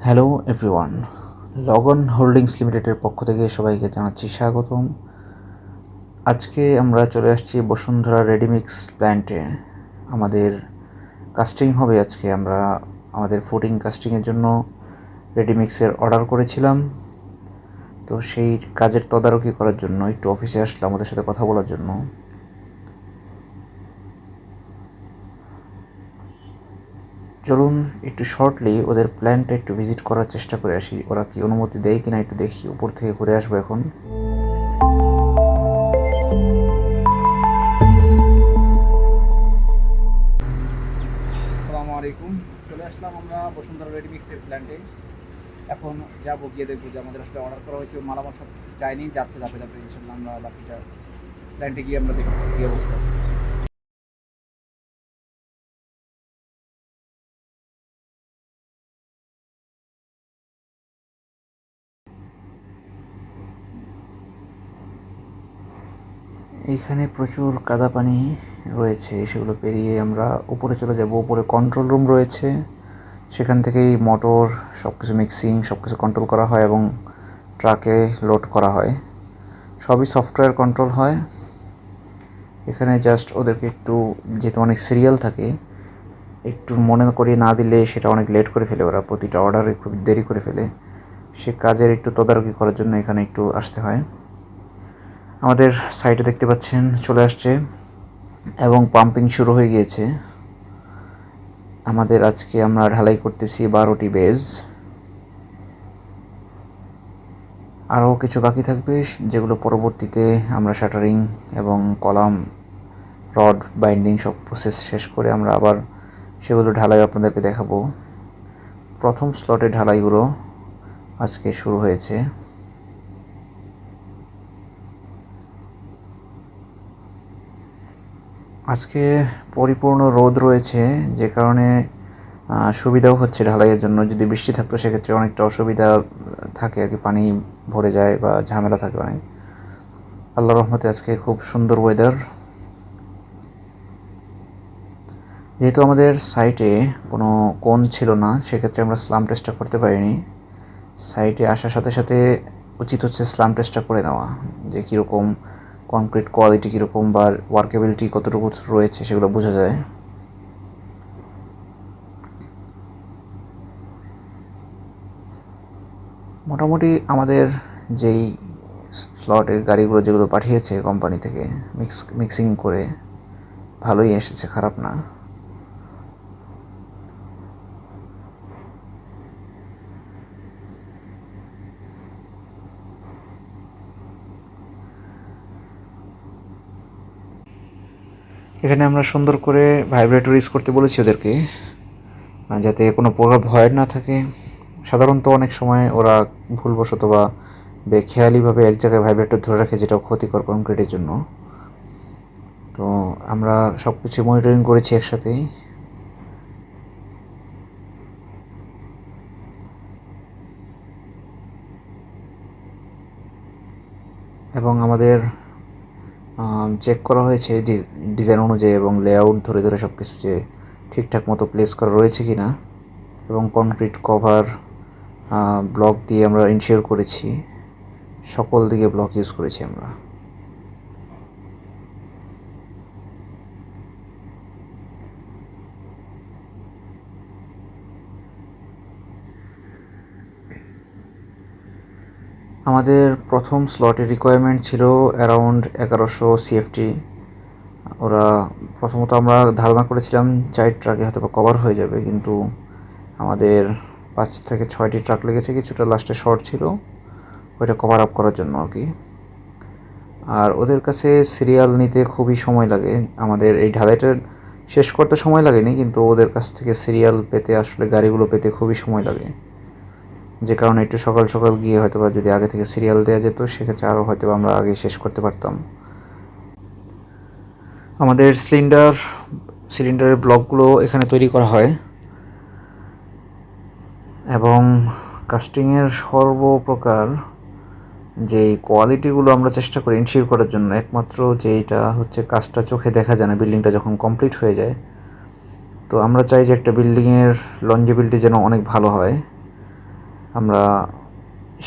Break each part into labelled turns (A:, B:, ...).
A: Hello everyone, লগন holdings লিমিটেডের পক্ষ থেকে সবাইকে জানাচ্ছি স্বাগতম। আজকে আমরা চলে আসছি বসুন্ধরা রেডিমিক্স প্ল্যান্টে। আমাদের কাস্টিং হবে আজকে। আমরা আমাদের ফুটিং কাস্টিংয়ের জন্য রেডিমিক্সের অর্ডার করেছিলাম। তো সেই কাজের তদারকি করার জন্য একটু অফিসে আসলাম আমাদের সাথে কথা বলার জন্য। চলুন একটু শর্টলি ওদের প্ল্যানটা একটু ভিজিট করার চেষ্টা করে আসি। ওরা কি অনুমতি দেয় কিনা একটু দেখি। উপর থেকে ঘুরে আসবো এখন। আসসালামু আলাইকুম। চলে আসলাম আমরা বসুন্ধরা রেডিমিক্সের প্ল্যান্টে। এখন যাবো, গিয়ে দেখবো যে আমাদের আসলে অর্ডার করা হয়েছে মালামাল সব যায়নি, যাচ্ছে ধাপে ধাপে। ইনশাল্লাহ আমরা বাকিটা প্ল্যান্টে গিয়ে আমরা দেখতেছি কী অবস্থা। এইখানে প্রচুর কাদা পানি রয়েছে, সেগুলো পেরিয়ে আমরা উপরে চলে যাব। উপরে কন্ট্রোল রুম রয়েছে, সেখান থেকেই মোটর সব কিছু মিক্সিং সব কিছু কন্ট্রোল করা হয় এবং ট্রাকে লোড করা হয়। সবই সফটওয়্যার কন্ট্রোল হয়। এখানে জাস্ট ওদেরকে একটু, যেহেতু অনেক সিরিয়াল থাকে, একটু মনে করিয়ে না দিলে সেটা অনেক লেট করে ফেলে। ওরা প্রতিটা অর্ডারে খুব দেরি করে ফেলে। সে কাজের একটু তদারকি করার জন্য এখানে একটু আসতে হয়। আমাদের সাইটে দেখতে পাচ্ছেন চলে আসছে এবং পাম্পিং শুরু হয়ে গিয়েছে। আমাদের আজকে আমরা ঢালাই করতেছি 12টি বেজ। আরও কিছু বাকি থাকবে, যেগুলো পরবর্তীতে আমরা শাটারিং এবং কলাম রড বাইন্ডিং সব প্রসেস শেষ করে আমরা আবার সেগুলো ঢালাই আপনাদেরকে দেখাবো। প্রথম স্লটে ঢালাইগুলো আজকে শুরু হয়েছে। আজকে পরিপূর্ণ রোদ রয়েছে, যে কারণে সুবিধাও হচ্ছে ঢালাইয়ের জন্য। যদি বৃষ্টি থাকতো সেক্ষেত্রে অনেকটা অসুবিধা থাকে আর কি, পানি ভরে যায় বা ঝামেলা থাকে অনেক। আল্লাহর রহমতে আজকে খুব সুন্দর ওয়েদার। যেহেতু আমাদের সাইটে কোনো কোণ ছিল না, সেক্ষেত্রে আমরা স্লাম টেস্টটা করতে পারিনি। সাইটে আসার সাথে সাথে উচিত হচ্ছে স্লাম টেস্টটা করে নেওয়া, যে কীরকম কনক্রিট কোয়ালিটি কীরকম বা ওয়ার্কেবিলিটি কতটুকু রয়েছে সেগুলো বোঝা যায়। মোটামুটি আমাদের যেই স্লটের গাড়িগুলো যেগুলো পাঠিয়েছে কোম্পানি থেকে মিক্সিং করে ভালোই এসেছে, খারাপ না। এখানে আমরা সুন্দর করে ভাইব্রেটর ইউজ করতে বলেছি ওদেরকে, যাতে কোনো প্রভাব ভয় না থাকে। সাধারণত অনেক সময় ওরা ভুলবশত বা বেখেয়ালিভাবে এক জায়গায় ভাইব্রেটর ধরে রাখে, যেটা ক্ষতিকর কনক্রিটের জন্য। তো আমরা সব কিছু মনিটরিং করেছি একসাথেই। এবং আমাদের চেক করা হয়েছে ডিজাইন অনুযায়ী এবং লেআউট ধরে ধরে সব কিছু যে ঠিকঠাক মতো প্লেস করা রয়েছে কি না। এবং কনক্রিট কভার ব্লক দিয়ে আমরা ইনশিওর করেছি, সকল দিকে ব্লক ইউজ করেছি আমরা। আমাদের প্রথম স্লটের রিকোয়ারমেন্ট ছিল অ্যারাউন্ড 1100 সিএফটি। ওরা প্রথমত আমরা ধারণা করেছিলাম 4 ট্রাকে হয়তো বা কভার হয়ে যাবে, কিন্তু আমাদের 5 থেকে 6টি ট্রাক লেগেছে। কিছুটা লাস্টে শর্ট ছিল, ওইটা কভার আপ করার জন্য আর কি। আর ওদের কাছে সিরিয়াল নিতে খুবই সময় লাগে। আমাদের এই ঢালাইটা শেষ করতে সময় লাগেনি, কিন্তু ওদের কাছ থেকে সিরিয়াল পেতে, আসলে গাড়িগুলো পেতে খুবই সময় লাগে। যে কারণে একটু সকাল সকাল গিয়ে হয়তো বা যদি আগে থেকে সিরিয়াল দেওয়া যেত, সেক্ষেত্রে আরও হয়তো আমরা আগে শেষ করতে পারতাম। আমাদের সিলিন্ডারের ব্লকগুলো এখানে তৈরি করা হয় এবং কাস্টিংয়ের সর্বপ্রকার যেই কোয়ালিটিগুলো আমরা চেষ্টা করি ইনশিওর করার জন্য, একমাত্র যেইটা হচ্ছে কাজটা চোখে দেখা যায় না, বিল্ডিংটা যখন কমপ্লিট হয়ে যায়। তো আমরা চাই যে একটা বিল্ডিংয়ের লঞ্জিবিলিটি যেন অনেক ভালো হয়। আমরা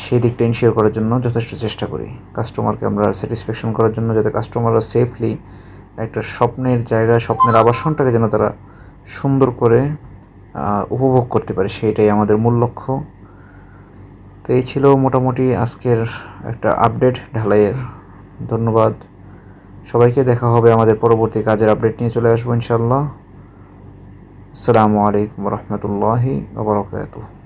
A: সেই দিকটা ইনশিওর করার জন্য যথেষ্ট চেষ্টা করি। কাস্টমারকে আমরা স্যাটিসফ্যাকশন করার জন্য, যাতে কাস্টমাররা সেফলি একটা স্বপ্নের জায়গায়, স্বপ্নের আবাসনটাকে যেন তারা সুন্দর করে উপভোগ করতে পারে, সেইটাই আমাদের মূল লক্ষ্য। তো এই ছিল মোটামুটি আজকের একটা আপডেট ঢালাইয়ের। ধন্যবাদ সবাইকে। দেখা হবে আমাদের পরবর্তী কাজের আপডেট নিয়ে চলে আসবো ইনশাআল্লাহ। আসসালামু আলাইকুম ওয়া রাহমাতুল্লাহি ওয়া বারাকাতুহু।